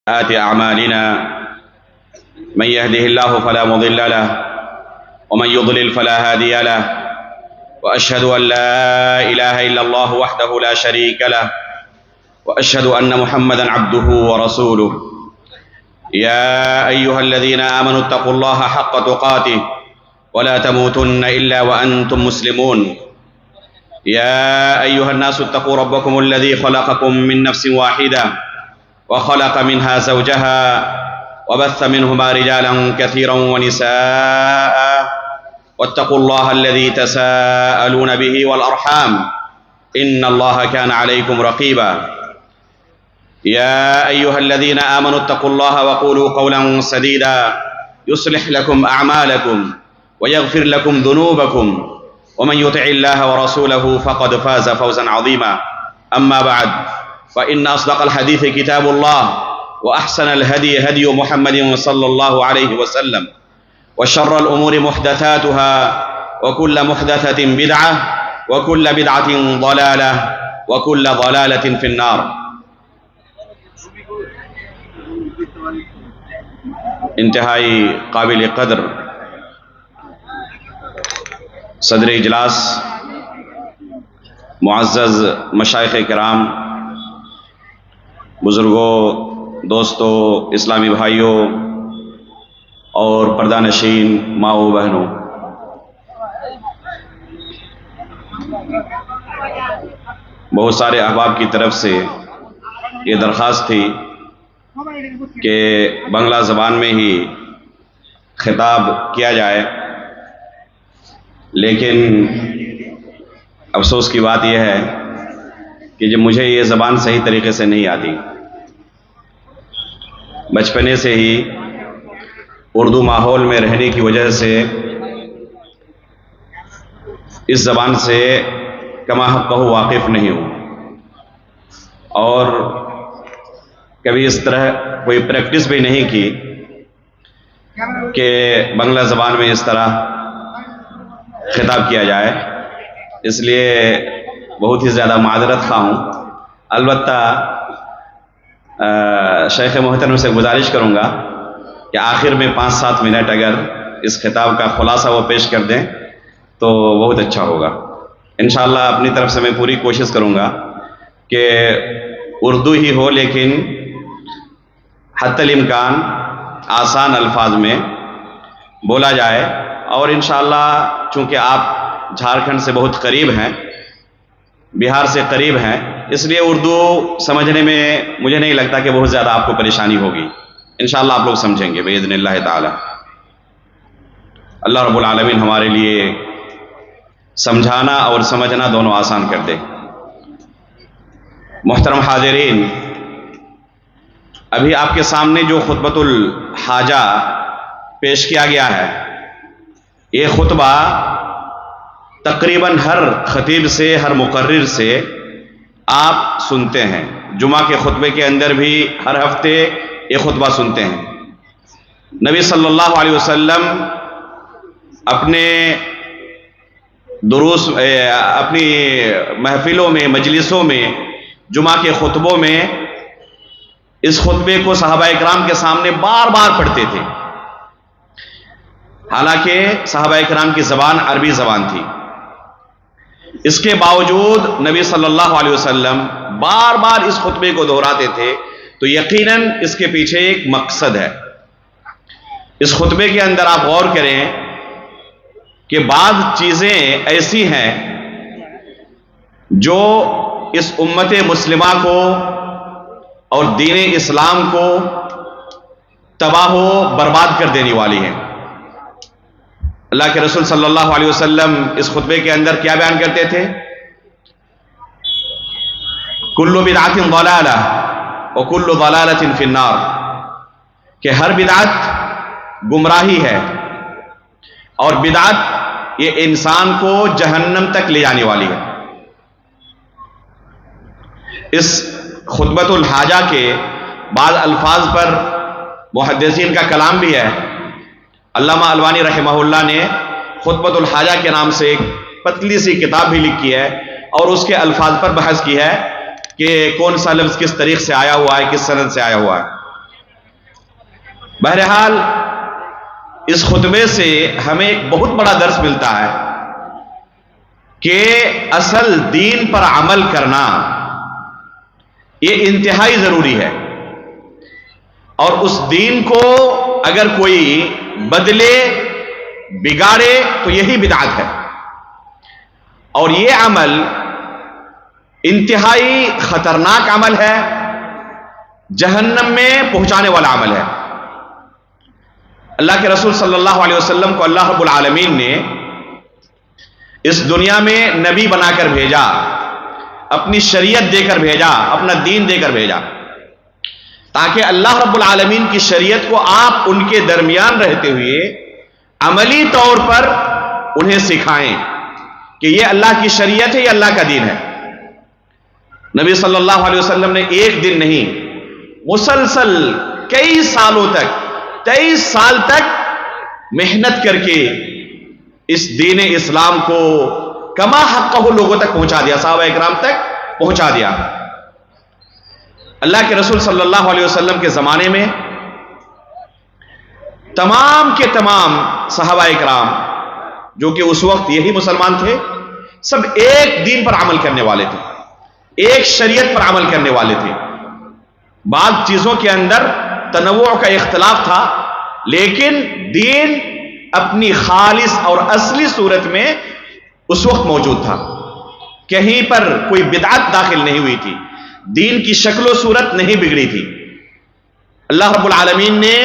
أعمالنا من يهده الله فلا مضل له ومن يضلل فلا هادي له وأشهد أن لا إله إلا الله وحده لا شريك له وأشهد أن محمدا عبده ورسوله يا أيها الذين آمنوا اتقوا الله حق تقاته ولا تموتن إلا وأنتم مسلمون يا أيها الناس اتقوا ربكم الذي خلقكم من نفس واحدة وخلق منها زوجها وبث منهما رجالا كثيرا ونساء واتقوا الله الذي تساءلون به والأرحام إن الله كان عليكم رقيبا يا أيها الذين آمنوا اتقوا الله وقولوا قولا سديدا يصلح لكم أعمالكم ويغفر لكم ذنوبكم ومن يطع الله ورسوله فقد فاز فوزا عظيما أما بعد فإن أصدق الحديث كتاب الله وأحسن الهدي هدي محمد صلى الله عليه وسلم وشر الأمور محدثاتها وكل محدثة بدعة وكل بدعة ضلالة وكل ضلالة في النار. انتہائی قابل قدر صدر اجلاس، معزز مشائخ کرام، بزرگوں، دوستوں، اسلامی بھائیوں اور پردہ نشین ماؤں بہنوں، بہت سارے احباب کی طرف سے یہ درخواست تھی کہ بنگلہ زبان میں ہی خطاب کیا جائے، لیکن افسوس کی بات یہ ہے کہ جب مجھے یہ زبان صحیح طریقے سے نہیں آتی، بچپنے سے ہی اردو ماحول میں رہنے کی وجہ سے اس زبان سے کما حق واقف نہیں ہوں، اور کبھی اس طرح کوئی پریکٹس بھی نہیں کی کہ بنگلہ زبان میں اس طرح خطاب کیا جائے، اس لیے بہت ہی زیادہ معذرت خواہ ہوں۔ البتہ شیخ محترم سے گزارش کروں گا کہ آخر میں 5-7 منٹ اگر اس خطاب کا خلاصہ وہ پیش کر دیں تو بہت اچھا ہوگا۔ انشاءاللہ اپنی طرف سے میں پوری کوشش کروں گا کہ اردو ہی ہو، لیکن حتی الامکان آسان الفاظ میں بولا جائے، اور انشاءاللہ چونکہ آپ جھارکھنڈ سے بہت قریب ہیں، بہار سے قریب ہیں، اس لیے اردو سمجھنے میں مجھے نہیں لگتا کہ بہت زیادہ آپ کو پریشانی ہوگی۔ انشاءاللہ آپ لوگ سمجھیں گے باذن اللہ تعالی۔ اللہ رب العالمین ہمارے لیے سمجھانا اور سمجھنا دونوں آسان کر دے۔ محترم حاضرین، ابھی آپ کے سامنے جو خطبۃ الحاجہ پیش کیا گیا ہے، یہ خطبہ تقریباً ہر خطیب سے، ہر مقرر سے آپ سنتے ہیں۔ جمعہ کے خطبے کے اندر بھی ہر ہفتے یہ خطبہ سنتے ہیں۔ نبی صلی اللہ علیہ وسلم اپنے دروس، اپنی محفلوں میں، مجلسوں میں، جمعہ کے خطبوں میں اس خطبے کو صحابہ اکرام کے سامنے بار بار پڑھتے تھے، حالانکہ صحابہ اکرام کی زبان عربی زبان تھی۔ اس کے باوجود نبی صلی اللہ علیہ وسلم بار بار اس خطبے کو دہراتے تھے، تو یقیناً اس کے پیچھے ایک مقصد ہے۔ اس خطبے کے اندر آپ غور کریں کہ بعض چیزیں ایسی ہیں جو اس امت مسلمہ کو اور دین اسلام کو تباہ و برباد کر دینے والی ہیں۔ اللہ کے رسول صلی اللہ علیہ وسلم اس خطبے کے اندر کیا بیان کرتے تھے؟ کل بدعۃ ضلالہ وکل ضلالۃ فی النار، کہ ہر بدعت گمراہی ہے، اور بدعت یہ انسان کو جہنم تک لے جانے والی ہے۔ اس خطبۃ الحاجہ کے بعض الفاظ پر محدثین کا کلام بھی ہے۔ علامہ البانی رحمہ اللہ نے خطبۃ الحاجہ کے نام سے ایک پتلی سی کتاب بھی لکھی ہے، اور اس کے الفاظ پر بحث کی ہے کہ کون سا لفظ کس طریق سے آیا ہوا ہے، کس سند سے آیا ہوا ہے۔ بہرحال اس خطبے سے ہمیں ایک بہت بڑا درس ملتا ہے کہ اصل دین پر عمل کرنا یہ انتہائی ضروری ہے، اور اس دین کو اگر کوئی بدلے بگاڑے تو یہی بدعت ہے، اور یہ عمل انتہائی خطرناک عمل ہے، جہنم میں پہنچانے والا عمل ہے۔ اللہ کے رسول صلی اللہ علیہ وسلم کو اللہ رب العالمین نے اس دنیا میں نبی بنا کر بھیجا، اپنی شریعت دے کر بھیجا، اپنا دین دے کر بھیجا، تاکہ اللہ رب العالمین کی شریعت کو آپ ان کے درمیان رہتے ہوئے عملی طور پر انہیں سکھائیں کہ یہ اللہ کی شریعت ہے، یہ اللہ کا دین ہے۔ نبی صلی اللہ علیہ وسلم نے ایک دن نہیں، مسلسل کئی سالوں تک، 23 سال تک محنت کر کے اس دین اسلام کو کما حقہ لوگوں تک پہنچا دیا، صحابہ اکرام تک پہنچا دیا۔ اللہ کے رسول صلی اللہ علیہ وسلم کے زمانے میں تمام کے تمام صحابہ اکرام جو کہ اس وقت یہی مسلمان تھے، سب ایک دین پر عمل کرنے والے تھے، ایک شریعت پر عمل کرنے والے تھے۔ بعض چیزوں کے اندر تنوع کا اختلاف تھا، لیکن دین اپنی خالص اور اصلی صورت میں اس وقت موجود تھا، کہیں پر کوئی بدعت داخل نہیں ہوئی تھی، دین کی شکل و صورت نہیں بگڑی تھی۔ اللہ رب العالمین نے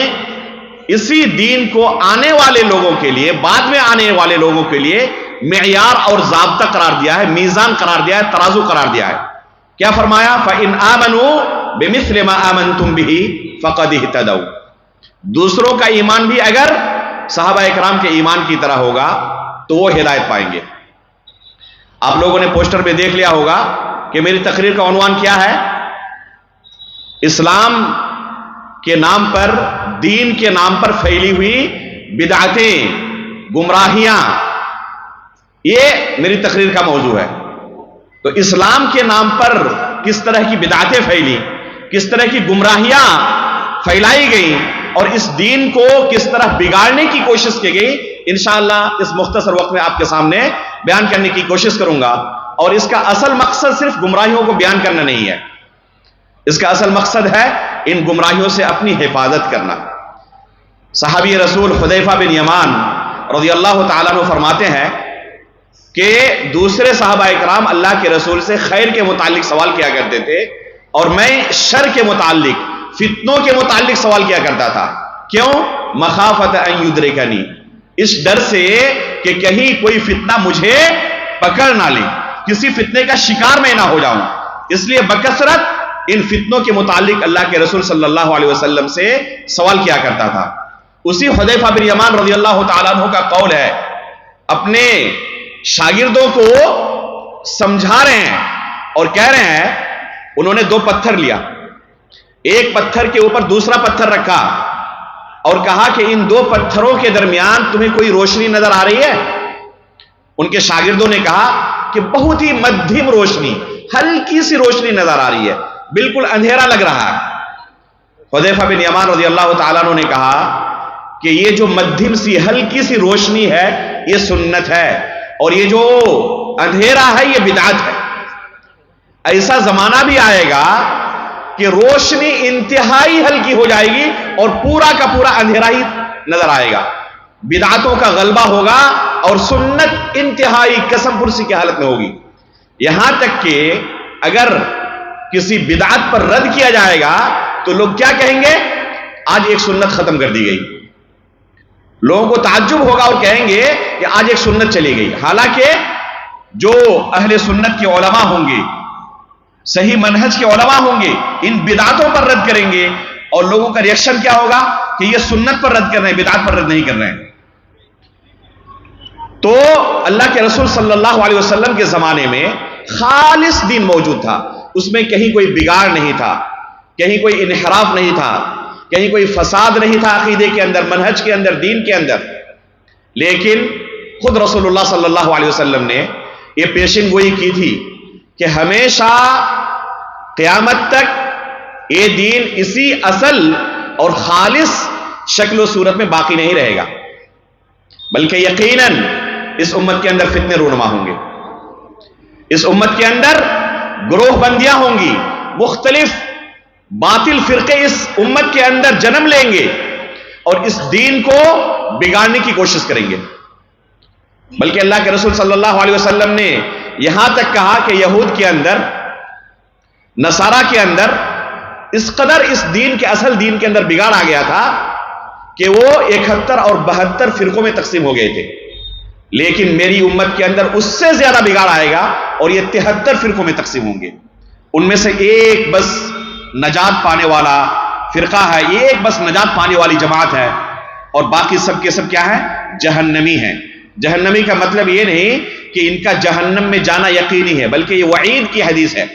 اسی دین کو آنے والے لوگوں کے لیے، بعد میں آنے والے لوگوں کے لیے معیار اور ضابطہ قرار دیا ہے، میزان قرار دیا ہے، ترازو قرار دیا ہے۔ کیا فرمایا؟ فَإِنْ آمَنُوا بِمِثْلِ مَا آمَنْتُمْ بِهِ فَقَدِ اهْتَدَوْا، دوسروں کا ایمان بھی اگر صحابہ اکرام کے ایمان کی طرح ہوگا تو وہ ہدایت پائیں گے۔ آپ لوگوں نے پوسٹر پہ دیکھ لیا ہوگا کہ میری تقریر کا عنوان کیا ہے؟ اسلام کے نام پر، دین کے نام پر پھیلی ہوئی بدعتیں، گمراہیاں، یہ میری تقریر کا موضوع ہے۔ تو اسلام کے نام پر کس طرح کی بدعتیں پھیلی، کس طرح کی گمراہیاں پھیلائی گئیں، اور اس دین کو کس طرح بگاڑنے کی کوشش کی گئی، انشاءاللہ اس مختصر وقت میں آپ کے سامنے بیان کرنے کی کوشش کروں گا۔ اور اس کا اصل مقصد صرف گمراہیوں کو بیان کرنا نہیں ہے، اس کا اصل مقصد ہے ان گمراہیوں سے اپنی حفاظت کرنا۔ صحابی رسول حذیفہ بن یمان رضی اللہ تعالیٰ عنہ فرماتے ہیں کہ دوسرے صحابہ اکرام اللہ کے رسول سے خیر کے متعلق سوال کیا کرتے تھے، اور میں شر کے متعلق، فتنوں کے متعلق سوال کیا کرتا تھا۔ کیوں؟ مخافت ان یدرکنی، اس ڈر سے کہ کہیں کوئی فتنہ مجھے پکڑ نہ لے، کسی فتنے کا شکار میں نہ ہو جاؤں، اس لیے بکثرت ان فتنوں کے متعلق اللہ کے رسول صلی اللہ علیہ وسلم سے سوال کیا کرتا تھا۔ اسی حذیفہ بن یمان رضی اللہ تعالیٰ عنہ کا قول ہے، اپنے شاگردوں کو سمجھا رہے ہیں اور کہہ رہے ہیں، انہوں نے 2 پتھر لیا، ایک پتھر کے اوپر دوسرا پتھر رکھا اور کہا کہ ان 2 پتھروں کے درمیان تمہیں کوئی روشنی نظر آ رہی ہے؟ ان کے شاگردوں نے کہا کہ بہت ہی مدھم روشنی، ہلکی سی روشنی نظر آ رہی ہے، بالکل اندھیرا لگ رہا ہے۔ حذیفہ بن یمان رضی اللہ تعالیٰ عنہ نے کہا کہ یہ جو مدھم سی ہلکی سی روشنی ہے یہ سنت ہے، اور یہ جو اندھیرا ہے یہ بدعت ہے۔ ایسا زمانہ بھی آئے گا کہ روشنی انتہائی ہلکی ہو جائے گی اور پورا کا پورا اندھیرا ہی نظر آئے گا، بدعتوں کا غلبہ ہوگا اور سنت انتہائی قسم پرسی کی حالت میں ہوگی۔ یہاں تک کہ اگر کسی بدعت پر رد کیا جائے گا تو لوگ کیا کہیں گے؟ آج ایک سنت ختم کر دی گئی۔ لوگوں کو تعجب ہوگا اور کہیں گے کہ آج ایک سنت چلی گئی، حالانکہ جو اہل سنت کے علماء ہوں گے، صحیح منہج کے علماء ہوں گے، ان بدعتوں پر رد کریں گے، اور لوگوں کا ریئیکشن کیا ہوگا کہ یہ سنت پر رد کر رہے ہیں، بدعت پر رد نہیں کر رہے ہیں۔ تو اللہ کے رسول صلی اللہ علیہ وسلم کے زمانے میں خالص دین موجود تھا، اس میں کہیں کوئی بگاڑ نہیں تھا، کہیں کوئی انحراف نہیں تھا، کہیں کوئی فساد نہیں تھا عقیدے کے اندر، منہج کے اندر، دین کے اندر۔ لیکن خود رسول اللہ صلی اللہ علیہ وسلم نے یہ پیشن گوئی کی تھی کہ ہمیشہ قیامت تک یہ دین اسی اصل اور خالص شکل و صورت میں باقی نہیں رہے گا، بلکہ یقیناً اس امت کے اندر فتنے رونما ہوں گے، اس امت کے اندر گروہ بندیاں ہوں گی، مختلف باطل فرقے اس امت کے اندر جنم لیں گے اور اس دین کو بگاڑنے کی کوشش کریں گے۔ بلکہ اللہ کے رسول صلی اللہ علیہ وسلم نے یہاں تک کہا کہ یہود کے اندر، نصارہ کے اندر اس قدر اس دین کے اصل دین کے اندر بگاڑ آ گیا تھا کہ وہ 71 اور 72 فرقوں میں تقسیم ہو گئے تھے، لیکن میری امت کے اندر اس سے زیادہ بگاڑ آئے گا اور یہ 73 فرقوں میں تقسیم ہوں گے۔ ان میں سے ایک بس نجات پانے والا فرقہ ہے، یہ ایک بس نجات پانے والی جماعت ہے، اور باقی سب کے سب کیا ہے؟ جہنمی ہیں۔ جہنمی کا مطلب یہ نہیں کہ ان کا جہنم میں جانا یقینی ہے، بلکہ یہ وعید کی حدیث ہے،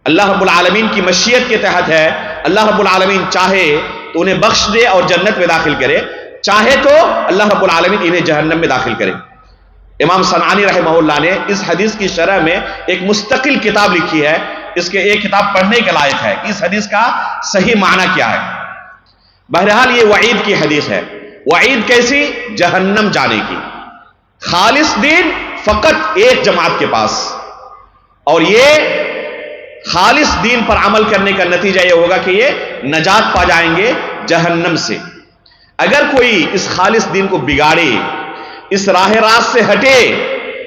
اللہ رب العالمین کی مشیت کے تحت ہے۔ اللہ رب العالمین چاہے تو انہیں بخش دے اور جنت میں داخل کرے، چاہے تو اللہ رب العالمین انہیں جہنم میں داخل کرے۔ امام صنعانی رحمہ اللہ نے اس حدیث کی شرح میں ایک مستقل کتاب لکھی ہے، اس کے ایک کتاب پڑھنے کے لائق ہے، اس حدیث کا صحیح معنی کیا ہے۔ بہرحال یہ وعید کی حدیث ہے۔ وعید کیسی؟ جہنم جانے کی۔ خالص دین فقط ایک جماعت کے پاس، اور یہ خالص دین پر عمل کرنے کا نتیجہ یہ ہوگا کہ یہ نجات پا جائیں گے جہنم سے۔ اگر کوئی اس خالص دین کو بگاڑے، اس راہ راست سے ہٹے،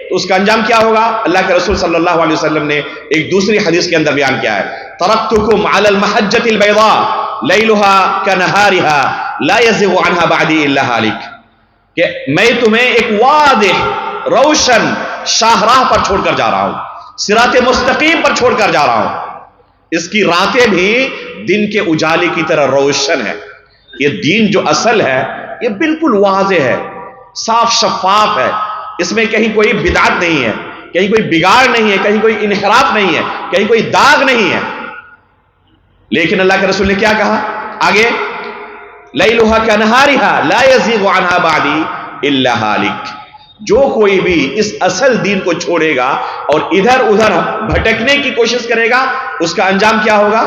تو اس کا انجام کیا ہوگا؟ اللہ کے رسول صلی اللہ علیہ وسلم نے ایک دوسری حدیث کے اندر بیان کیا ہے، ترکتکم علی المحجۃ البیضاء لیلها کنہارها لا یزغ عنها بعدی الا ہالک، کہ میں تمہیں ایک واضح روشن شاہراہ پر چھوڑ کر جا رہا ہوں، صراط مستقیم پر چھوڑ کر جا رہا ہوں، اس کی راتیں بھی دن کے اجالے کی طرح روشن ہے۔ یہ دین جو اصل ہے یہ بالکل واضح ہے، صاف شفاف ہے، اس میں کہیں کوئی بدعت نہیں ہے، کہیں کوئی بگاڑ نہیں ہے، کہیں کوئی انحراف نہیں ہے، کہیں کوئی داغ نہیں ہے۔ لیکن اللہ کے رسول نے کیا کہا آگے؟ لیلھا کنہارھا لا یزیغ عنھا بعدی الا ہالک، جو کوئی بھی اس اصل دین کو چھوڑے گا اور ادھر ادھر بھٹکنے کی کوشش کرے گا، اس کا انجام کیا ہوگا؟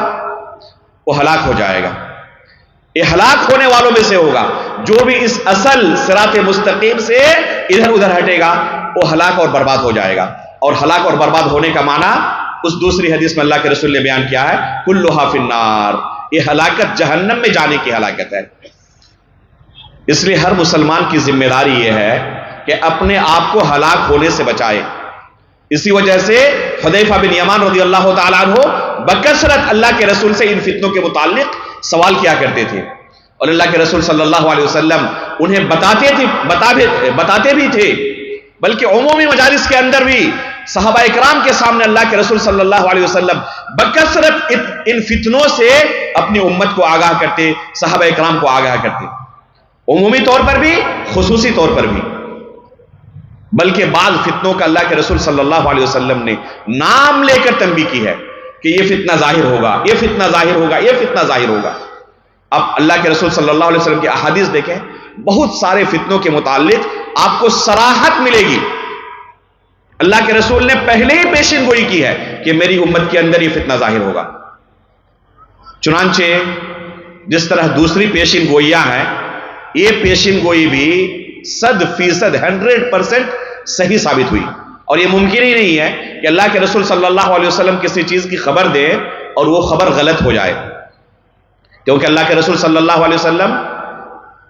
وہ ہلاک ہو جائے گا۔ یہ ہلاک ہونے والوں میں سے ہوگا۔ جو بھی اس اصل صراط مستقیم سے ادھر ادھر ہٹے گا وہ ہلاک اور برباد ہو جائے گا۔ اور ہلاک اور برباد ہونے کا معنی اس دوسری حدیث میں اللہ کے رسول نے بیان کیا ہے، کلھا فی النار، یہ ہلاکت جہنم میں جانے کی ہلاکت ہے۔ اس لیے ہر مسلمان کی ذمہ داری یہ ہے کہ اپنے آپ کو ہلاک ہونے سے بچائے۔ اسی وجہ سے حذیفہ بن یمان رضی اللہ تعالیٰ عنہ بکثرت اللہ کے رسول سے ان فتنوں کے متعلق سوال کیا کرتے تھے، اور اللہ کے رسول صلی اللہ علیہ وسلم انہیں بتاتے بھی تھے، بلکہ عمومی مجالس کے اندر بھی صحابہ اکرام کے سامنے اللہ کے رسول صلی اللہ علیہ وسلم بکثرت ان فتنوں سے اپنی امت کو آگاہ کرتے، صحابہ اکرام کو آگاہ کرتے، عمومی طور پر بھی خصوصی طور پر بھی۔ بلکہ بعض فتنوں کا اللہ کے رسول صلی اللہ علیہ وسلم نے نام لے کر تنبیہ کی ہے کہ یہ فتنہ ظاہر ہوگا، یہ فتنہ ظاہر ہوگا، یہ فتنہ ظاہر ہوگا۔ اب اللہ کے رسول صلی اللہ علیہ وسلم کی احادیث دیکھیں، بہت سارے فتنوں کے متعلق آپ کو صراحت ملے گی۔ اللہ کے رسول نے پہلے ہی پیشین گوئی کی ہے کہ میری امت کے اندر یہ فتنہ ظاہر ہوگا۔ چنانچہ جس طرح دوسری پیشین گوئیاں ہیں، یہ پیشین گوئی بھی 100% 100% صحیح ثابت ہوئی، اور یہ ممکن ہی نہیں ہے کہ اللہ کے رسول صلی اللہ علیہ وسلم کسی چیز کی خبر دے اور وہ خبر غلط ہو جائے، کیونکہ اللہ کے رسول صلی اللہ علیہ وسلم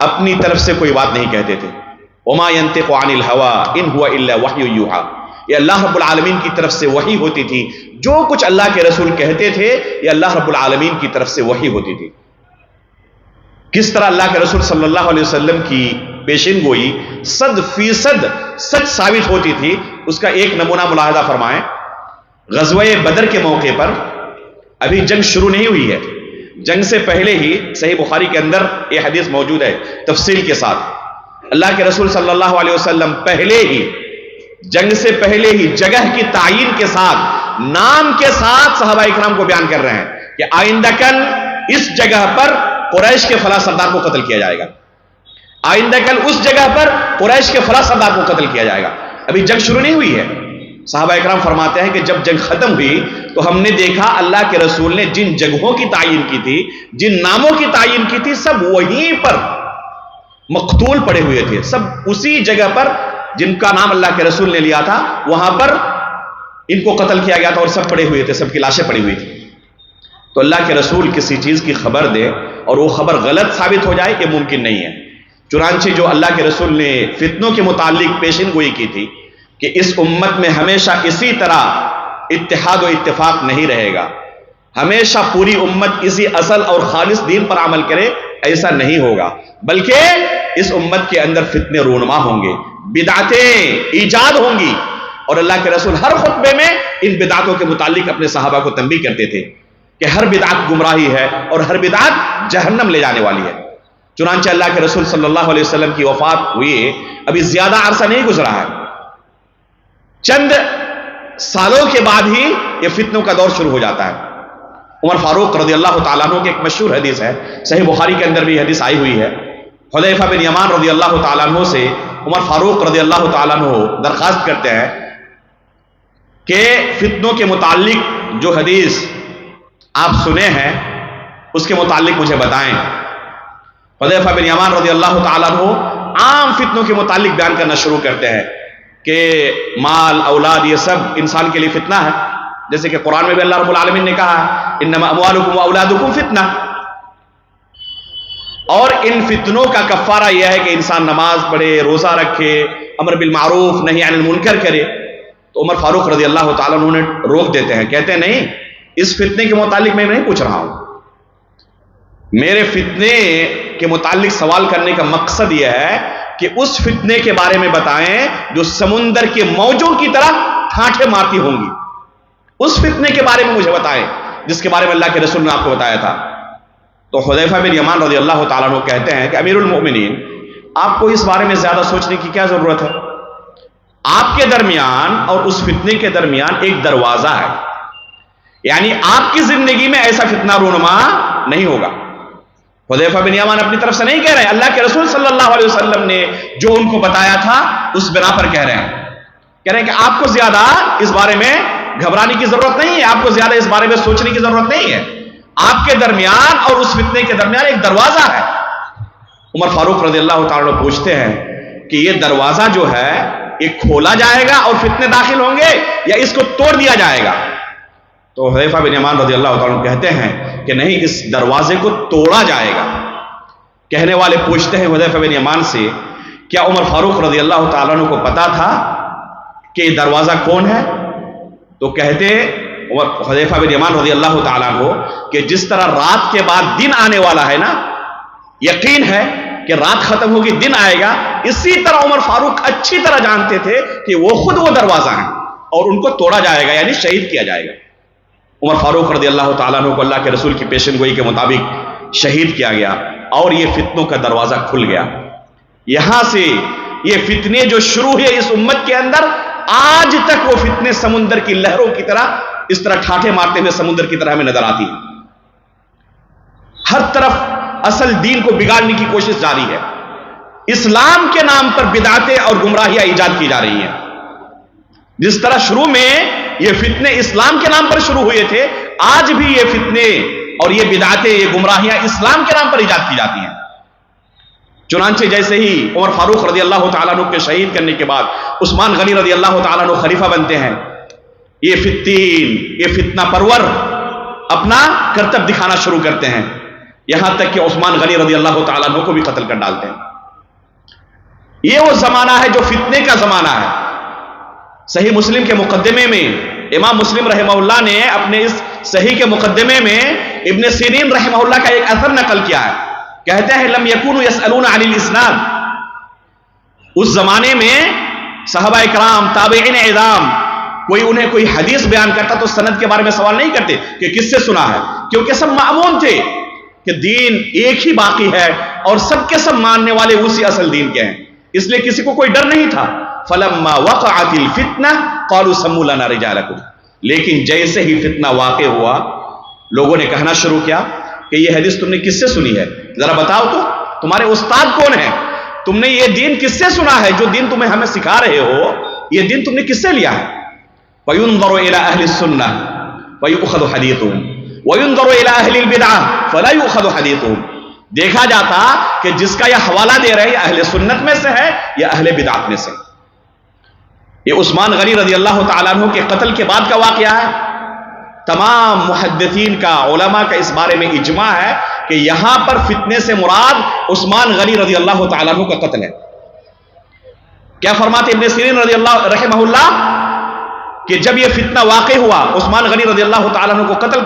اپنی طرف سے کوئی بات نہیں کہتے تھے۔ وما ينطق عن الهوى ان هو الا وحی یوحى، یہ اللہ رب العالمین کی طرف سے وحی ہوتی تھی، جو کچھ اللہ کے رسول کہتے تھے یہ اللہ رب العالمین کی طرف سے وحی ہوتی تھی۔ کس طرح اللہ کے رسول صلی اللہ علیہ وسلم کی پیشین گوئی 100% سچ ثابت ہوتی تھی، اس کا ایک نمونہ ملاحظہ فرمائیں۔ غزوہ بدر کے موقع پر ابھی جنگ شروع نہیں ہوئی ہے، جنگ سے پہلے ہی صحیح بخاری کے اندر یہ حدیث موجود ہے تفصیل کے ساتھ، اللہ کے رسول صلی اللہ علیہ وسلم پہلے ہی جنگ سے پہلے ہی جگہ کی تعیین کے ساتھ، نام کے ساتھ صحابہ اکرام کو بیان کر رہے ہیں کہ آئندہ کل اس جگہ پر قریش کے فلاں سردار کو قتل کیا جائے گا، آئندہ کل اس جگہ پر قریش کے فلاں سردار کو قتل کیا جائے گا۔ ابھی جنگ شروع نہیں ہوئی ہے، صحابہ اکرام فرماتے ہیں کہ جب جنگ ختم ہوئی تو ہم نے دیکھا اللہ کے رسول نے جن جگہوں کی تعین کی تھی، جن ناموں کی تعین کی تھی، سب وہیں پر مقتول پڑے ہوئے تھے، سب اسی جگہ پر جن کا نام اللہ کے رسول نے لیا تھا وہاں پر ان کو قتل کیا گیا تھا، اور سب پڑے ہوئے تھے، سب کی لاشیں پڑی ہوئی تھی۔ تو اللہ کے رسول کسی چیز کی خبر دے اور وہ خبر غلط ثابت ہو جائے، یہ ممکن نہیں ہے۔ چنانچہ جو اللہ کے رسول نے فتنوں کے متعلق پیشن گوئی کی تھی کہ اس امت میں ہمیشہ اسی طرح اتحاد و اتفاق نہیں رہے گا، ہمیشہ پوری امت اسی اصل اور خالص دین پر عمل کرے، ایسا نہیں ہوگا، بلکہ اس امت کے اندر فتنے رونما ہوں گے، بدعتیں ایجاد ہوں گی۔ اور اللہ کے رسول ہر خطبے میں ان بدعتوں کے متعلق اپنے صحابہ کو تنبیہ کرتے تھے کہ ہر بدعت گمراہی ہے اور ہر بدعت جہنم لے جانے والی ہے۔ چنانچہ اللہ کے رسول صلی اللہ علیہ وسلم کی وفات ہوئی ابھی زیادہ عرصہ نہیں گزرا ہے، چند سالوں کے بعد ہی یہ فتنوں کا دور شروع ہو جاتا ہے۔ عمر فاروق رضی اللہ تعالیٰ عنہ کی ایک مشہور حدیث ہے، صحیح بخاری کے اندر بھی حدیث آئی ہوئی ہے۔ حذیفہ بن یمان رضی اللہ تعالیٰ عنہ سے عمر فاروق رضی اللہ تعالیٰ عنہ درخواست کرتے ہیں کہ فتنوں کے متعلق جو حدیث آپ سنے ہیں اس کے متعلق مجھے بتائیں۔ حذیفہ بن یمان رضی اللہ تعالیٰ عنہ عام فتنوں کے متعلق بیان کرنا شروع کرتے ہیں کہ مال، اولاد، یہ سب انسان کے لیے فتنہ ہے، جیسے کہ قرآن میں بھی اللہ رب العالمین نے کہا انما اموالکم و اولادکم فتنہ، اور ان فتنوں کا کفارہ یہ ہے کہ انسان نماز پڑھے، روزہ رکھے، امر بالمعروف نہی عن المنکر کرے۔ تو عمر فاروق رضی اللہ تعالیٰ عنہ نے روک دیتے ہیں، کہتے ہیں نہیں، اس فتنے کے متعلق میں نہیں پوچھ رہا ہوں، میرے فتنے کے متعلق سوال کرنے کا مقصد یہ ہے کہ اس فتنے کے بارے میں بتائیں جو سمندر کے موجوں کی طرح ٹھاٹھے مارتی ہوں گی، اس فتنے کے بارے میں مجھے بتائیں جس کے بارے میں اللہ کے رسول نے آپ کو بتایا تھا۔ تو حذیفہ بن یمان رضی اللہ تعالیٰ عنہ کہتے ہیں کہ امیر المؤمنین، آپ کو اس بارے میں زیادہ سوچنے کی کیا ضرورت ہے؟ آپ کے درمیان اور اس فتنے کے درمیان ایک دروازہ ہے، یعنی آپ کی زندگی میں ایسا فتنہ رونما نہیں ہوگا۔ حذیفہ بن یمان اپنی طرف سے نہیں کہہ رہے ہیں، اللہ کے رسول صلی اللہ علیہ وسلم نے جو ان کو بتایا تھا اس بنا پر کہہ رہے ہیں کہ آپ کو زیادہ اس بارے میں گھبرانے کی ضرورت نہیں ہے، آپ کو زیادہ اس بارے میں سوچنے کی ضرورت نہیں ہے، آپ کے درمیان اور اس فتنے کے درمیان ایک دروازہ ہے۔ عمر فاروق رضی اللہ تعالیٰ عنہ پوچھتے ہیں کہ یہ دروازہ جو ہے یہ کھولا جائے گا اور فتنے داخل ہوں گے یا اس کو توڑ دیا جائے گا؟ تو حذیفہ بن یمان رضی اللہ تعالیٰ عنہ کہتے ہیں کہ نہیں، اس دروازے کو توڑا جائے گا۔ کہنے والے پوچھتے ہیں حذیفہ بن یمان سے، کیا عمر فاروق رضی اللہ تعالیٰ عنہ کو پتا تھا کہ یہ دروازہ کون ہے؟ تو کہتے حذیفہ بن یمان رضی اللہ تعالیٰ عنہ کہ جس طرح رات کے بعد دن آنے والا ہے نا، یقین ہے کہ رات ختم ہوگی دن آئے گا، اسی طرح عمر فاروق اچھی طرح جانتے تھے کہ وہ خود وہ دروازہ ہیں اور ان کو توڑا جائے گا، یعنی شہید کیا جائے گا۔ عمر فاروق رضی اللہ تعالیٰ عنہ کو اللہ کے رسول کی پیشن گوئی کے مطابق شہید کیا گیا اور یہ فتنوں کا دروازہ کھل گیا۔ یہاں سے یہ فتنے جو شروع ہوئے اس امت کے اندر، آج تک وہ فتنے سمندر کی لہروں کی طرح اس طرح ٹھاٹھے مارتے ہوئے سمندر کی طرح ہمیں نظر آتی ہیں۔ ہر طرف اصل دین کو بگاڑنے کی کوشش جاری ہے، اسلام کے نام پر بدعتیں اور گمراہیاں ایجاد کی جا رہی ہیں۔ جس طرح شروع میں یہ فتنے اسلام کے نام پر شروع ہوئے تھے، آج بھی یہ فتنے اور یہ بدعتیں، یہ گمراہیاں اسلام کے نام پر ایجاد کی جاتی ہیں۔ چنانچہ جیسے ہی عمر فاروق رضی اللہ تعالیٰ عنہ کے شہید کرنے کے بعد عثمان غنی رضی اللہ تعالیٰ عنہ خلیفہ بنتے ہیں، یہ فتنہ پرور اپنا کرتب دکھانا شروع کرتے ہیں، یہاں تک کہ عثمان غنی رضی اللہ تعالیٰ عنہ کو بھی قتل کر ڈالتے ہیں۔ یہ وہ زمانہ ہے جو فتنے کا زمانہ ہے۔ صحیح مسلم کے مقدمے میں امام مسلم رحمہ اللہ نے اپنے اس صحیح کے مقدمے میں ابن سیرین رحمہ اللہ کا ایک اثر نقل کیا ہے، کہتے ہیں لم یکونوا یسألون عن الاسناد، اس زمانے میں صحابہ اکرام، تابعین اعظام، انہیں کوئی حدیث بیان کرتا تو سند کے بارے میں سوال نہیں کرتے کہ کس سے سنا ہے، کیونکہ سب معمون تھے کہ دین ایک ہی باقی ہے اور سب کے سب ماننے والے اسی اصل دین کے ہیں، اس لیے کسی کو کوئی ڈر نہیں تھا۔ فلما وقعت الفتنہ قالوا سموا لنا رجالکم، لیکن جیسے ہی فتنہ واقع ہوا لوگوں نے کہنا شروع کیا کہ یہ حدیث تم نے کس سے سنی ہے، ذرا بتاؤ تو تمہارے استاد کون ہیں، تم نے یہ دین کس سے سنا ہے، جو دین تمہیں ہمیں سکھا رہے ہو یہ دین تم نے کس سے لیا ہے؟ وَيُنظَرُ إِلَىٰ أَهْلِ السُّنَّةِ فَيُؤْخَذُ حَدِيثُهُمْ وَيُنظَرُ إِلَىٰ أَهْلِ الْبِدْعَةِ فَلَا يُؤْخَذُ حَدِيثُهُمْ. دیکھا جاتا کہ جس کا یہ حوالہ دے رہے ہیں یہ اہل سنت میں سے ہے یا اہل بدعت میں سے. یہ عثمان غنی رضی اللہ تعالیٰ عنہ کے قتل کے بعد کا واقعہ ہے. تمام محدثین کا، علماء کا اس بارے میں اجماع ہے کہ یہاں پر فتنے سے مراد عثمان غنی رضی اللہ تعالیٰ عنہ کا قتل ہے. کیا فرماتے ابن سیرین رضی اللہ رحمہ اللہ کہ جب یہ فتنہ واقع ہوا، عثمان غنی رضی اللہ تعالیٰ عنہ کو قتل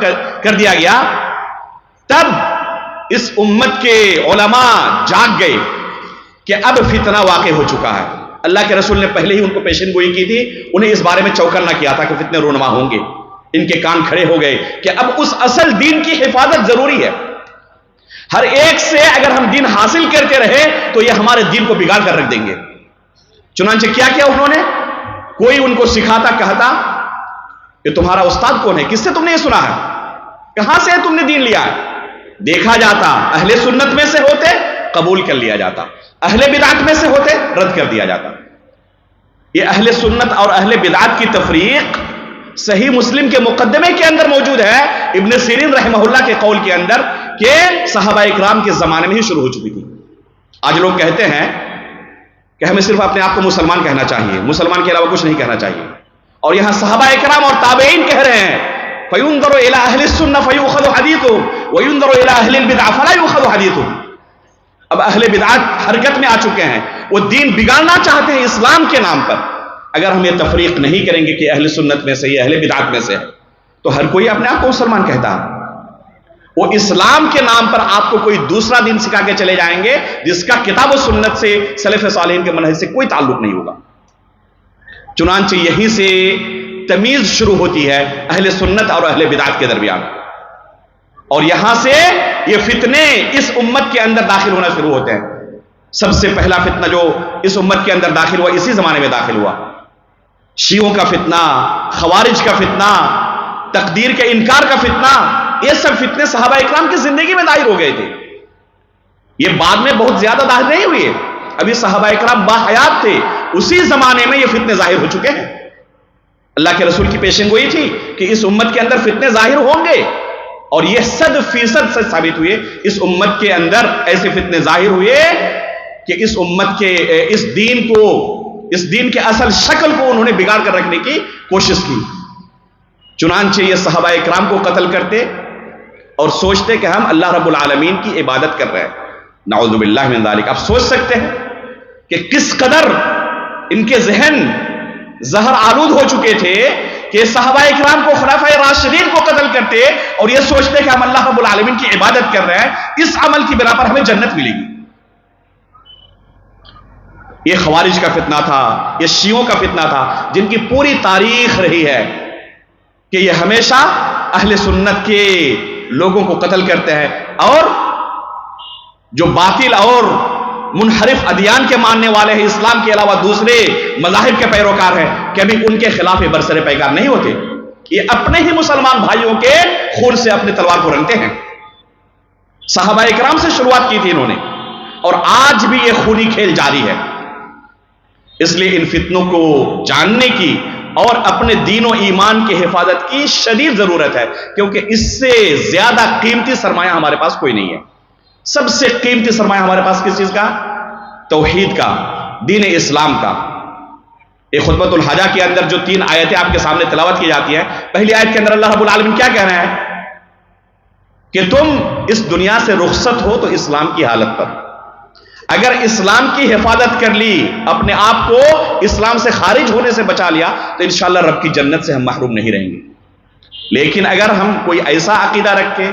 کر دیا گیا، تب اس امت کے علماء جاگ گئے کہ اب فتنہ واقع ہو چکا ہے. اللہ کے رسول نے پہلے ہی ان کو پیشن گوئی کی تھی، انہیں اس بارے میں چوکنا کیا تھا کہ فتنے رونما ہوں گے. ان کے کان کھڑے ہو گئے کہ اب اس اصل دین کی حفاظت ضروری ہے. ہر ایک سے اگر ہم دین حاصل کرتے رہے تو یہ ہمارے دین کو بگاڑ کر رکھ دیں گے. چنانچہ کیا کیا انہوں نے؟ کوئی ان کو سکھاتا کہتا کہ تمہارا استاد کون ہے، کس سے تم نے یہ سنا ہے، کہاں سے تم نے دین لیا ہے. دیکھا جاتا اہل سنت میں سے ہوتے قبول کر لیا جاتا، اہل بدعت میں سے ہوتے رد کر دیا جاتا. یہ اہل سنت اور اہل بدعت کی تفریق صحیح مسلم کے مقدمے کے اندر موجود ہے، ابن سیرین رحمہ اللہ کے قول کے اندر، کہ صحابہ اکرام کے زمانے میں ہی شروع ہو چکی تھی. آج لوگ کہتے ہیں کہ ہمیں صرف اپنے آپ کو مسلمان کہنا چاہیے، مسلمان کے علاوہ کچھ نہیں کہنا چاہیے. اور یہاں صحابہ اکرام اور تابعین کہہ رہے ہیں فَيُنظَرُ إِلَىٰ أَهْلِ السُّنَّةِ فَيُؤْخَذُ حَدِيثُهُمْ وَيُنظَرُ إِلَىٰ أَهْلِ الْبِدْعَةِ فَلَا يُؤْخَذُ حَدِيثُهُمْ. اب اہل بدعت حرکت میں آ چکے ہیں، وہ دین بگاڑنا چاہتے ہیں اسلام کے نام پر. اگر ہم یہ تفریق نہیں کریں گے کہ اہل سنت میں سے یا اہل بدعت میں سے ہے تو ہر کوئی اپنے آپ کو مسلمان کہتا ہے. وہ اسلام کے نام پر آپ کو کوئی دوسرا دین سکھا کے چلے جائیں گے جس کا کتاب و سنت سے، سلف صالحین کے منہج سے کوئی تعلق نہیں ہوگا. چنانچہ یہیں سے تمیز شروع ہوتی ہے اہل سنت اور اہل بدعت کے درمیان، اور یہاں سے یہ فتنے اس امت کے اندر داخل ہونا شروع ہوتے ہیں. سب سے پہلا فتنہ جو اس امت کے اندر داخل ہوا، اسی زمانے میں داخل ہوا، شیعوں کا فتنہ، خوارج کا فتنہ، تقدیر کے انکار کا فتنہ. یہ سب فتنے صحابہ اکرام کی زندگی میں ظاہر ہو گئے تھے. یہ بعد میں بہت زیادہ ظاہر نہیں ہوئے، ابھی صحابہ اکرام باحیات تھے، اسی زمانے میں یہ فتنے ظاہر ہو چکے ہیں. اللہ کے رسول کی پیشن گوئی تھی کہ اس امت کے اندر فتنے ظاہر ہوں گے، اور یہ 100% سے ثابت ہوئے. اس امت کے اندر ایسے فتنے ظاہر ہوئے کہ اس امت کے اس دین کے اصل شکل کو انہوں نے بگاڑ کر رکھنے کی کوشش کی. چنانچہ یہ صحابہ اکرام کو قتل کرتے اور سوچتے کہ ہم اللہ رب العالمین کی عبادت کر رہے ہیں. نعوذ باللہ من ذالک. آپ سوچ سکتے ہیں کہ کس قدر ان کے ذہن زہر آلود ہو چکے تھے کہ صحابہ اکرام کو، خلفائے راشدین کو قتل کرتے اور یہ سوچتے کہ ہم اللہ رب العالمین کی عبادت کر رہے ہیں، اس عمل کی بنا پر ہمیں جنت ملے گی. یہ خوارج کا فتنہ تھا، یہ شیعوں کا فتنہ تھا، جن کی پوری تاریخ رہی ہے کہ یہ ہمیشہ اہل سنت کے لوگوں کو قتل کرتے ہیں، اور جو باطل اور منحرف ادیان کے ماننے والے ہیں، اسلام کے علاوہ دوسرے مذاہب کے پیروکار ہیں، کبھی ان کے خلاف یہ برسر پیکار نہیں ہوتے. یہ اپنے ہی مسلمان بھائیوں کے خون سے اپنے تلوار کو رنگتے ہیں. صحابہ اکرام سے شروعات کی تھی انہوں نے، اور آج بھی یہ خونی کھیل جاری ہے. اس لیے ان فتنوں کو جاننے کی اور اپنے دین و ایمان کی حفاظت کی شدید ضرورت ہے، کیونکہ اس سے زیادہ قیمتی سرمایہ ہمارے پاس کوئی نہیں ہے. سب سے قیمتی سرمایہ ہمارے پاس کس چیز کا؟ توحید کا، دین اسلام کا. ایک خطبۃ الحاجہ کے اندر جو 3 آیتیں آپ کے سامنے تلاوت کی جاتی ہیں، پہلی آیت کے اندر اللہ رب العالمین کیا کہہ رہے ہیں کہ تم اس دنیا سے رخصت ہو تو اسلام کی حالت پر. اگر اسلام کی حفاظت کر لی، اپنے آپ کو اسلام سے خارج ہونے سے بچا لیا، تو انشاءاللہ رب کی جنت سے ہم محروم نہیں رہیں گے. لیکن اگر ہم کوئی ایسا عقیدہ رکھے،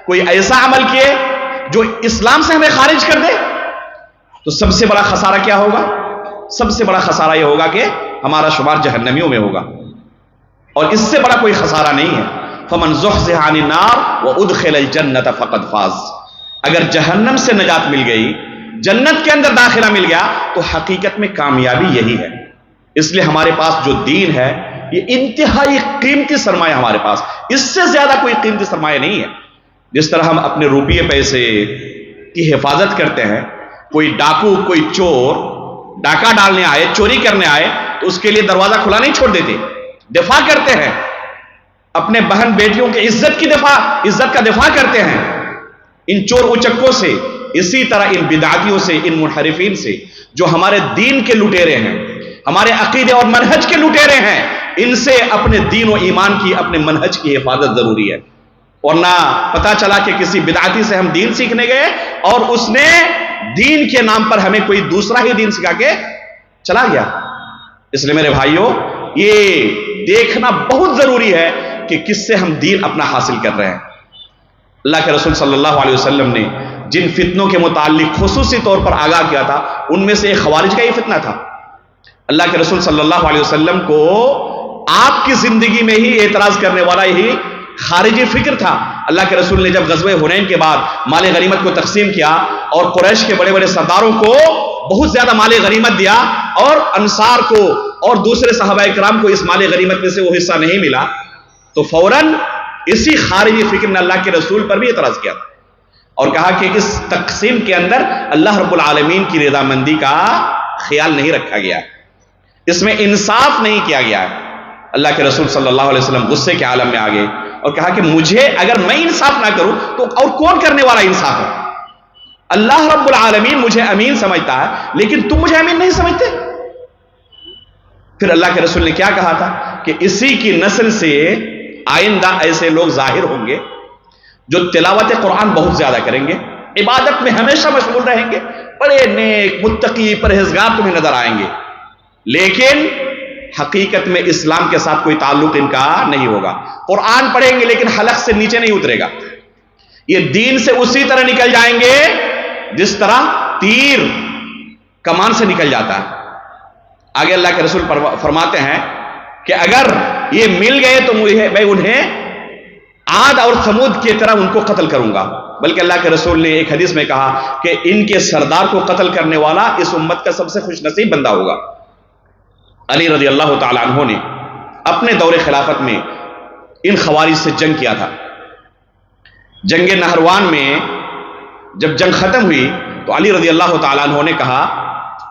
کوئی ایسا عمل کیے جو اسلام سے ہمیں خارج کر دے، تو سب سے بڑا خسارہ کیا ہوگا؟ سب سے بڑا خسارہ یہ ہوگا کہ ہمارا شمار جہنمیوں میں ہوگا، اور اس سے بڑا کوئی خسارہ نہیں ہے. فمن زحزح عن النار وادخل الجنة فقد فاز. اگر جہنم سے نجات مل گئی، جنت کے اندر داخلہ مل گیا، تو حقیقت میں کامیابی یہی ہے. اس لیے ہمارے پاس جو دین ہے یہ انتہائی قیمتی سرمایہ ہمارے پاس، اس سے زیادہ کوئی قیمتی سرمایہ نہیں ہے. جس طرح ہم اپنے روپیے پیسے کی حفاظت کرتے ہیں، کوئی ڈاکو، کوئی چور ڈاکہ ڈالنے آئے، چوری کرنے آئے، تو اس کے لیے دروازہ کھلا نہیں چھوڑ دیتے. دفاع کرتے ہیں، اپنے بہن بیٹیوں کی عزت کا دفاع کرتے ہیں ان چور اچکوں سے، اسی طرح ان بدعتیوں سے، ان منحرفین سے جو ہمارے دین کے لٹیرے ہیں، ہمارے عقیدے اور منہج کے لٹیرے ہیں، ان سے اپنے دین و ایمان کی، اپنے منہج کی حفاظت ضروری ہے۔ ورنہ پتا چلا کہ کسی بدعتی سے ہم دین سیکھنے گئے اور اس نے دین کے نام پر ہمیں کوئی دوسرا ہی دین سکھا کے چلا گیا۔ اس لیے میرے بھائیوں، یہ دیکھنا بہت ضروری ہے کہ کس سے ہم دین اپنا حاصل کر رہے ہیں۔ اللہ کے رسول صلی اللہ علیہ وسلم نے جن فتنوں کے متعلق خصوصی طور پر آگاہ کیا تھا، ان میں سے ایک خوارج کا یہ فتنہ تھا۔ اللہ کے رسول صلی اللہ علیہ وسلم کو آپ کی زندگی میں ہی اعتراض کرنے والا یہی خارجی فکر تھا۔ اللہ کے رسول نے جب غزوہ حنین کے بعد مال غنیمت کو تقسیم کیا اور قریش کے بڑے بڑے سرداروں کو بہت زیادہ مال غنیمت دیا اور انصار کو اور دوسرے صحابہ کرام کو اس مال غنیمت میں سے وہ حصہ نہیں ملا، تو فوراً اسی خارجی فکر نے اللہ کے رسول پر بھی اعتراض کیا تھا اور کہا کہ اس تقسیم کے اندر اللہ رب العالمین کی رضامندی کا خیال نہیں رکھا گیا، اس میں انصاف نہیں کیا گیا ہے۔ اللہ کے رسول صلی اللہ علیہ وسلم غصے کے عالم میں آ گئے اور کہا کہ مجھے اگر میں انصاف نہ کروں تو اور کون کرنے والا انصاف ہے؟ اللہ رب العالمین مجھے امین سمجھتا ہے لیکن تم مجھے امین نہیں سمجھتے۔ پھر اللہ کے رسول نے کیا کہا تھا کہ اسی کی نسل سے آئندہ ایسے لوگ ظاہر ہوں گے جو تلاوت قرآن بہت زیادہ کریں گے، عبادت میں ہمیشہ مشغول رہیں گے، بڑے نیک متقی پرہیزگار تمہیں نظر آئیں گے، لیکن حقیقت میں اسلام کے ساتھ کوئی تعلق ان کا نہیں ہوگا۔ قرآن پڑھیں گے لیکن حلق سے نیچے نہیں اترے گا، یہ دین سے اسی طرح نکل جائیں گے جس طرح تیر کمان سے نکل جاتا ہے۔ آگے اللہ کے رسول فرماتے ہیں کہ اگر یہ مل گئے تو میں انہیں عاد اور ثمود کی طرح ان کو قتل کروں گا۔ بلکہ اللہ کے رسول نے ایک حدیث میں کہا کہ ان کے سردار کو قتل کرنے والا اس امت کا سب سے خوش نصیب بندہ ہوگا۔ علی رضی اللہ تعالی عنہ نے اپنے دور خلافت میں ان خوارج سے جنگ کیا تھا۔ جنگ نہروان میں جب جنگ ختم ہوئی تو علی رضی اللہ تعالی عنہ نے کہا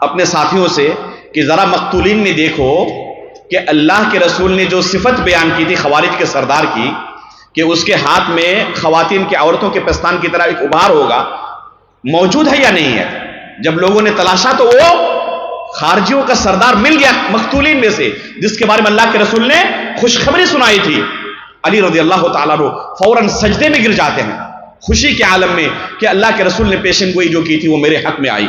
اپنے ساتھیوں سے کہ ذرا مقتولین میں دیکھو کہ اللہ کے رسول نے جو صفت بیان کی تھی خوارج کے سردار کی کہ اس کے ہاتھ میں خواتین کے عورتوں کے پستان کی طرح ایک ابھار ہوگا، موجود ہے یا نہیں ہے؟ جب لوگوں نے تلاشا تو وہ خارجیوں کا سردار مل گیا مقتولین میں سے، جس کے بارے میں اللہ کے رسول نے خوشخبری سنائی تھی۔ علی رضی اللہ تعالیٰ عنہ فوراً سجدے میں گر جاتے ہیں خوشی کے عالم میں کہ اللہ کے رسول نے پیشن گوئی جو کی تھی وہ میرے حق میں آئی،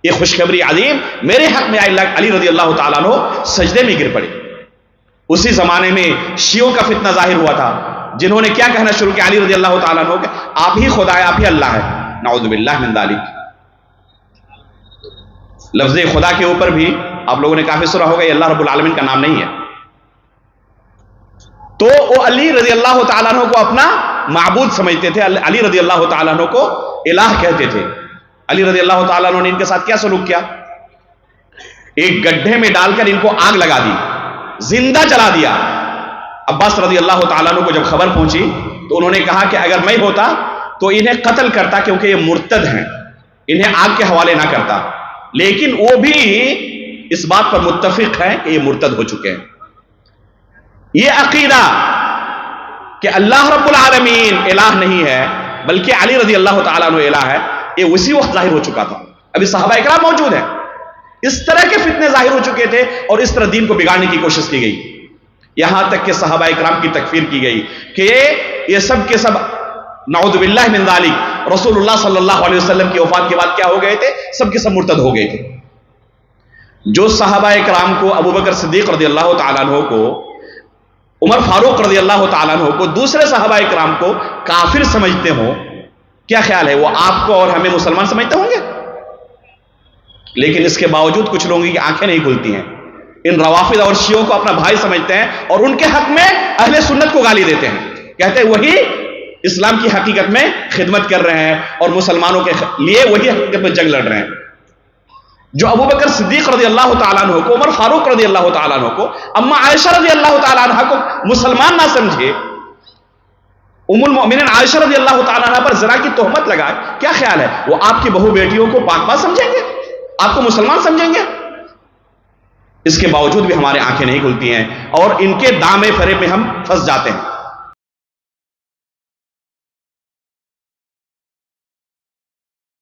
یہ خوشخبری عظیم میرے حق میں آئی۔ علی رضی اللہ تعالیٰ عنہ سجدے میں گر پڑے۔ اسی زمانے میں شیعوں کا فتنہ ظاہر ہوا تھا، جنہوں نے کیا کہنا شروع کیا علی رضی اللہ تعالیٰ عنہ کہ آپ ہی خدا ہے، آپ ہی اللہ ہے۔ نعوذ باللہ من ذالک۔ لفظ خدا کے اوپر بھی آپ لوگوں نے کافی سنا ہوگا یہ اللہ رب العالمین کا نام نہیں ہے۔ تو وہ علی رضی اللہ تعالیٰ عنہ کو اپنا معبود سمجھتے تھے، علی رضی اللہ تعالیٰ عنہ کو الہ کہتے تھے۔ علی رضی اللہ تعالیٰ عنہ نے ان کے ساتھ کیا سلوک کیا؟ ایک گڈھے میں ڈال کر ان کو آگ لگا دی، زندہ جلا دیا۔ عباس رضی اللہ تعالیٰ عنہ کو جب خبر پہنچی تو انہوں نے کہا کہ اگر میں ہوتا تو انہیں قتل کرتا کیونکہ یہ مرتد ہیں، انہیں آگ کے حوالے نہ کرتا، لیکن وہ بھی اس بات پر متفق ہے کہ یہ مرتد ہو چکے ہیں۔ یہ عقیدہ کہ اللہ رب العالمین الہ نہیں ہے بلکہ علی رضی اللہ تعالیٰ عنہ الہ ہے، یہ اسی وقت ظاہر ہو چکا تھا۔ ابھی صحابہ اکرام موجود ہیں، اس طرح کے فتنے ظاہر ہو چکے تھے اور اس طرح دین کو بگاڑنے کی کوشش کی گئی، یہاں تک کہ صحابہ اکرام کی تکفیر کی گئی کہ یہ سب کے سب نعوذ باللہ من ذالک رسول اللہ صلی اللہ علیہ وسلم کی وفات کے بعد کیا ہو گئے تھے؟ سب کے سب مرتد ہو گئے تھے۔ جو صحابہ اکرام کو، ابو بکر صدیق رضی اللہ تعالیٰ عنہ کو، عمر فاروق رضی اللہ تعالیٰ عنہ کو، دوسرے صحابہ اکرام کو کافر سمجھتے ہوں، کیا خیال ہے وہ آپ کو اور ہمیں مسلمان سمجھتے ہوں گے؟ لیکن اس کے باوجود کچھ لوگوں کی آنکھیں نہیں کھلتی ہیں، ان روافض اور شیعوں کو اپنا بھائی سمجھتے ہیں اور ان کے حق میں اہل سنت کو گالی دیتے ہیں، کہتے ہیں وہی اسلام کی حقیقت میں خدمت کر رہے ہیں اور مسلمانوں کے لیے وہی حقیقت میں جنگ لڑ رہے ہیں۔ جو ابو بکر صدیق رضی اللہ تعالیٰ عنہ کو، عمر فاروق رضی اللہ تعالیٰ عنہ کو، اما عائشہ رضی اللہ تعالیٰ عنہ کو مسلمان نہ سمجھے، ام المؤمنین عائشہ رضی اللہ تعالیٰ عنہ پر زنا کی تہمت لگائے، کیا خیال ہے وہ آپ کی بہو بیٹیوں کو پاک پاک سمجھیں گے؟ آپ کو مسلمان سمجھیں گے؟ اس کے باوجود بھی ہماری آنکھیں نہیں کھلتی ہیں اور ان کے دامے فریب میں ہم پھنس جاتے ہیں.